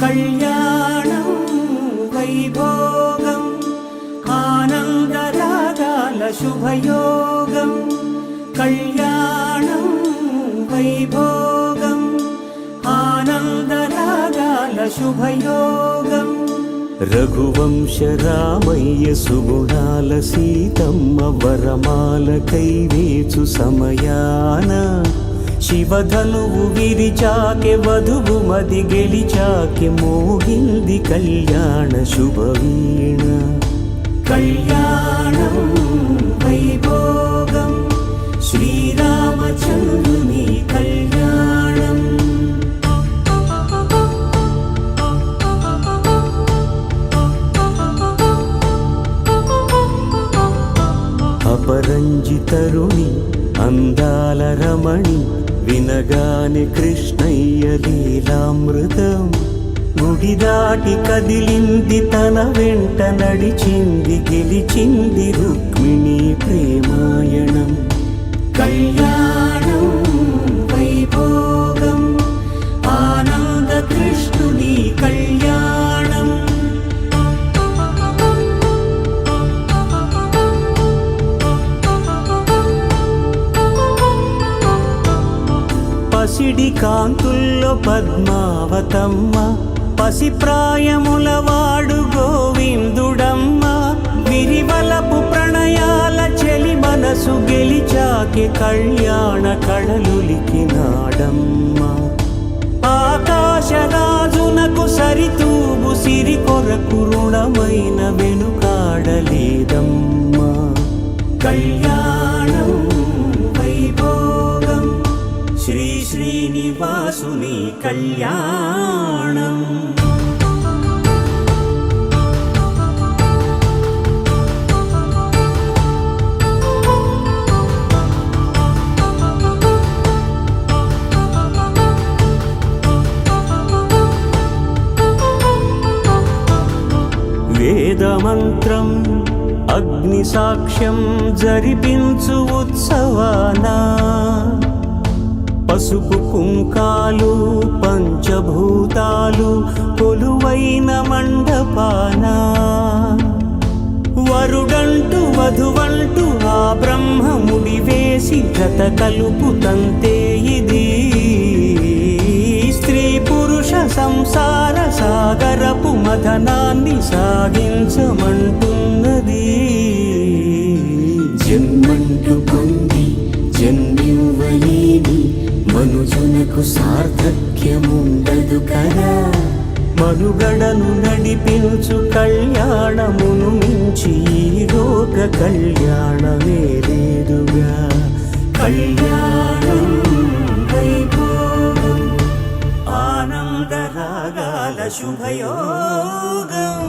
కళ్యాణం వైభోగం ఆనందరాగాల శుభయోగం కళ్యాణం వైభోగం ఆనందరాగాల శుభయోగం రఘువంశ రామయ్య సుగుణాల సీతమ్మ వరమాల కైవేచు సమయాన శివధనువు విరిచాకె వధువు మది గెలిచాకె మోగింది కళ్యాణ శుభవీణ కళ్యాణం వైభోగం శ్రీరామచంద్రుని కళ్యాణం అపరంజి తరుణి అందాల రమణి వినగాని కృష్ణయ్య లీలామృతం గుడి దాటి కదిలింది తన వెంట నడిచింది గెలిచింది రుక్మిణి ప్రేమాయణం కళ్యాణం వైభోగం ఆనంద కృష్ణుని కళ్యాణం పసిడి కాంతుల్లో పద్మావతమ్మ పసిప్రాయముల వాడు గోవిందుడమ్మ విరివలపు ప్రణయాల చెలి మనసు గెలిచాకె కళ్యాణ కళలులికినాడమ్మ ఆకాశరాజునకు సరితూగు సిరి కొరకు రుణమైన వెనుకాడలేదమ్మ కళ్యాణం వైభోగం శ్రీ శ్రీనివాసుని కళ్యాణం వేదమంత్రం అగ్ని సాక్ష్యం జరిపించు ఉత్సవానా పసుపు కుంకాలు పంచభూతాలు కొలువైన మండపాన వరుడంటూ వధువంటూ ఆ బ్రహ్మముడి వేసి జత కలుపుతంతే ఇది స్త్రీ పురుష సంసార సాగరపు మథనాన్ని సాగించమంటున్నది జన్మంటూ పొంది జన్మివ్వలేని మనుజునకు సార్థక్యముండదు కదా మనుగడను నడిపించు కళ్యాణమును మించి ఈ లోక కళ్యాణమే లేదుగా కళ్యాణం వైభోగం ఆనందరాగాల శుభయోగం